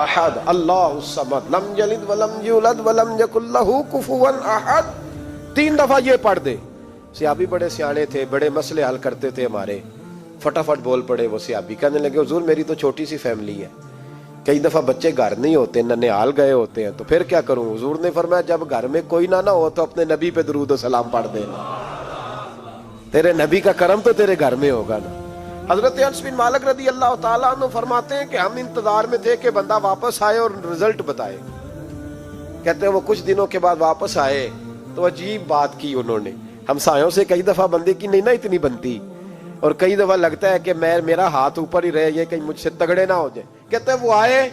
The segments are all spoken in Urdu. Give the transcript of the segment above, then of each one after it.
احد اللہ الصمد لم یلد ولم یولد ولم یکن لہ کفوا احد. 3 دفعہ یہ پڑھ دے. صحابی بڑے سیانے تھے, بڑے مسئلے حل کرتے تھے ہمارے, فٹافٹ بول پڑے وہ صحابی. کہنے لگے حضور میری تو چھوٹی سی فیملی ہے, کئی دفعہ بچے گھر نہیں ہوتے, ننھیال گئے ہوتے ہیں, تو پھر کیا کروں؟ حضور نے فرمایا جب گھر میں کوئی نہ ہو تو اپنے نبی پہ درود و سلام پڑھ دینا, تیرے نبی کا کرم تو تیرے گھر میں ہوگا نا. حضرت انس بن مالک رضی اللہ تعالیٰ عنہ فرماتے ہیں کہ ہم انتظار میں تھے کہ بندہ واپس آئے اور رزلٹ بتائے. کہتے ہیں وہ کچھ دنوں کے بعد واپس آئے تو عجیب بات کی انہوں نے. ہمسایوں سے کئی دفعہ بندے کی نہیں نا اتنی بنتی, اور کئی دفعہ لگتا ہے کہ میرا ہاتھ اوپر ہی رہے, یہ کہیں مجھ سے تگڑے نہ ہو جائے. کہتے ہیں وہ آئے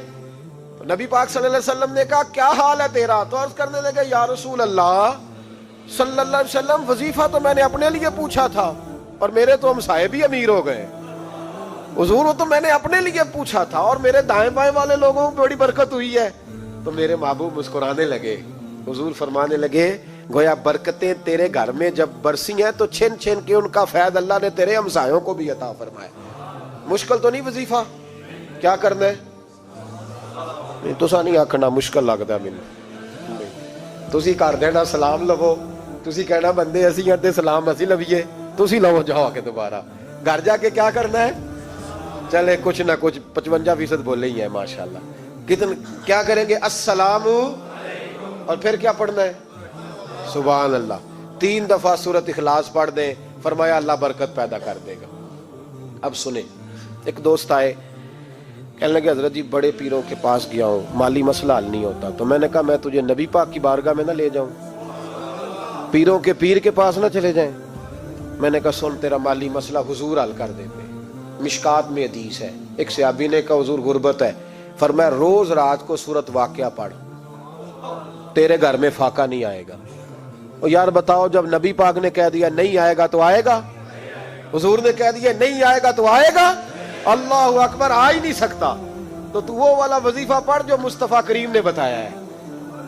تو نبی پاک صلی اللہ علیہ وسلم نے کہا کیا حال ہے تیرا؟ تو عرض کرنے لگے یا رسول اللہ صلی اللہ علیہ وسلم وظیفہ تو میں نے اپنے لیے پوچھا تھا اور میرے تو ہمسائے بھی امیر ہو گئے. حضور وہ تو میں نے اپنے لیے پوچھا تھا اور میرے دائیں بائیں والے لوگوں کو بڑی برکت ہوئی ہے. تو میرے محبوب مسکرانے لگے. حضور فرمانے لگے گویا برکتیں تیرے گھر میں جب برسی ہیں تو چھن چھن کے ان کا فیض اللہ نے تیرے ہمسایوں کو بھی عطا فرمایا. مشکل تو نہیں وظیفہ, کیا کرنا ہے؟ تو نہیں آکھنا مشکل لگتا مینوں. تسی کر دینا سلام لو, تسی کہنا بندے اسی ہیں تے سلام اسی لویے, تسی لو جاؤ کے دوبارہ. گھر جا کے کیا کرنا ہے؟ چلے کچھ نہ کچھ 55% بولے ہی ہیں ماشاءاللہ. کیا کریں گے؟ السلام, اور پھر کیا پڑھنا ہے؟ سبحان اللہ. 3 دفعہ سورۃ اخلاص پڑھ دیں, فرمایا اللہ برکت پیدا کر دے گا. اب سنیں, ایک دوست آئے, کہنے لگے حضرت جی بڑے پیروں کے پاس گیا ہوں, مالی مسئلہ حل نہیں ہوتا. تو میں نے کہا میں تجھے نبی پاک کی بارگاہ میں نہ لے جاؤں, پیروں کے پیر کے پاس نہ چلے جائیں. میں نے کہا سن تیرا مالی مسئلہ حضور حل کر دیتے. مشکات میں حدیث ہے, ایک صحابی نے کہا حضور غربت ہے, فرمایا روز رات کو سورۃ واقعہ پڑھ, تیرے گھر میں فاقہ نہیں آئے گا. اور یار بتاؤ جب نبی پاک نے کہہ دیا نہیں آئے گا تو آئے گا, حضور نے کہہ دیا نہیں آئے گا تو آئے گا, اللہ اکبر, آ ہی نہیں سکتا. تو وہ والا وظیفہ پڑھ جو مصطفیٰ کریم نے بتایا ہے,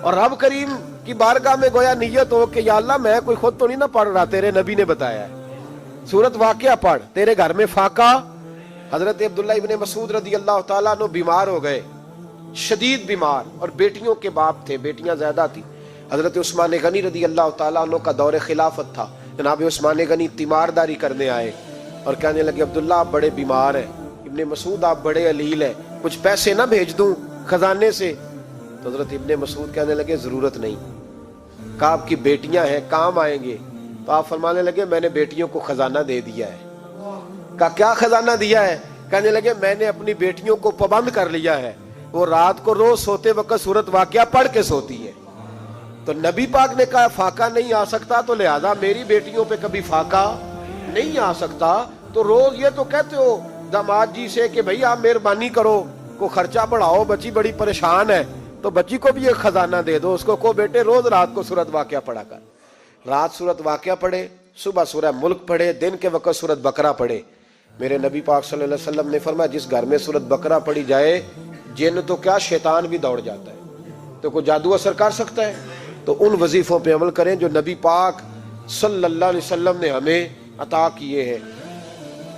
اور رب کریم کی بارگاہ میں گویا نیت ہو کہ یا اللہ میں کوئی خود تو نہیں نہ پڑھ رہا, تیرے نبی نے بتایا ہے. سورۃ واقعہ پڑھ, تیرے گھر میں فاقہ. حضرت عبداللہ ابن مسعود رضی اللہ تعالیٰ عنہ بیمار ہو گئے, شدید بیمار, اور بیٹیوں کے باپ تھے, بیٹیاں زیادہ تھی. حضرت عثمان غنی رضی اللہ تعالیٰ عنہ کا دور خلافت تھا. جناب عثمان غنی تیمارداری کرنے آئے اور کہنے لگے عبداللہ آپ بڑے بیمار ہیں, ابن مسعود آپ بڑے علیل ہیں, کچھ پیسے نہ بھیج دوں خزانے سے؟ تو حضرت ابن مسعود کہنے لگے ضرورت نہیں. کہا آپ کی بیٹیاں ہیں کام آئیں گے. تو آپ فرمانے لگے میں نے بیٹیوں کو خزانہ دے دیا ہے. کہا کیا خزانہ دیا ہے؟ کہنے لگے میں نے اپنی بیٹیوں کو پابند کر لیا ہے, وہ رات کو روز سوتے وقت سورۃ واقعہ پڑھ کے سوتی ہے. تو نبی پاک نے کہا فاقہ نہیں آ سکتا, تو لہذا میری بیٹیوں پہ کبھی فاقہ نہیں آ سکتا. تو روز یہ تو کہتے ہو داماد جی سے کہ بھئی آپ مہربانی کرو, کو خرچہ بڑھاؤ, بچی بڑی پریشان ہے, تو بچی کو بھی ایک خزانہ دے دو, اس کو بیٹے روز رات کو سورۃ واقعہ پڑھا کر. رات سورۃ واقعہ پڑھے, صبح سورہ ملک پڑھے, دن کے وقت سورۃ بقرہ پڑھے. میرے نبی پاک صلی اللہ علیہ وسلم نے فرمایا جس گھر میں سورۃ بقرہ پڑھی جائے, جن تو کیا شیطان بھی دوڑ جاتا ہے. تو کوئی جادو اثر کر سکتا ہے؟ تو ان وظیفوں پہ عمل کریں جو نبی پاک صلی اللہ علیہ وسلم نے ہمیں عطا کیے ہیں.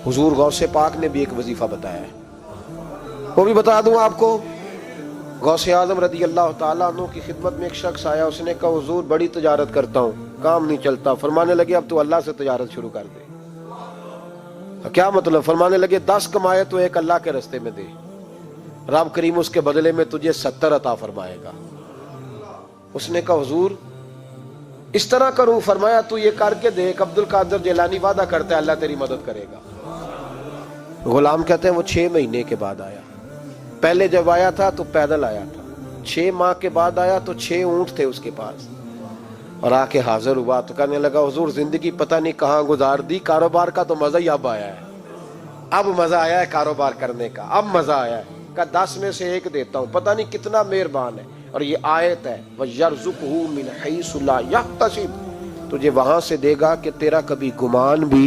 حضور غوث پاک نے بھی ایک وظیفہ بتایا ہے, وہ بھی بتا دوں آپ کو. غوث اعظم رضی اللہ تعالیٰ عنہ کی خدمت میں ایک شخص آیا, اس نے کہا حضور بڑی تجارت کرتا ہوں, کام نہیں چلتا. فرمانے لگے اب تو اللہ سے تجارت شروع کر دے. کیا مطلب؟ فرمانے لگے 10 کمائے تو ایک اللہ کے رستے میں دے, رب کریم اس کے بدلے میں تجھے 70 عطا فرمائے گا. اس نے کہا حضور اس طرح کروں؟ فرمایا تو یہ کر کے دیکھ, عبد القادر جیلانی وعدہ کرتا ہے اللہ تیری مدد کرے گا. غلام کہتے ہیں وہ 6 مہینے کے بعد آیا. پہلے جب آیا تھا تو پیدل آیا تھا, 6 ماہ کے بعد آیا تو 6 اونٹ تھے اس کے پاس, اور آ کے حاضر ہوا تو کہنے لگا حضور زندگی پتہ نہیں کہاں گزار دی, کاروبار کا تو مزہ ہی اب آیا ہے, اب مزہ آیا ہے کاروبار کرنے کا, اب مزہ آیا ہے. کہا 10 میں سے 1 دیتا ہوں, پتہ نہیں کتنا مہربان ہے. اور یہ آیت ہے وَيَرْزُقْهُ مِنْ حَيْثُ لَا يَحْتَسِبُ, تجھے وہاں سے دے گا کہ تیرا کبھی گمان بھی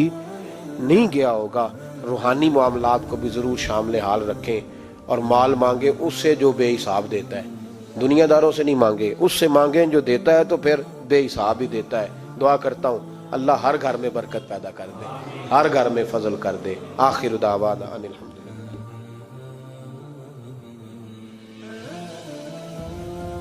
نہیں گیا ہوگا. روحانی معاملات کو بھی ضرور شامل حال رکھیں, اور مال مانگے اس سے جو بے حساب دیتا ہے, دنیا داروں سے نہیں مانگے, اس سے مانگیں جو دیتا ہے تو پھر بے حساب ہی دیتا ہے. دعا کرتا ہوں اللہ ہر گھر میں برکت پیدا کر دے, ہر گھر میں فضل کر دے. آخر دعوانا ان الحمد.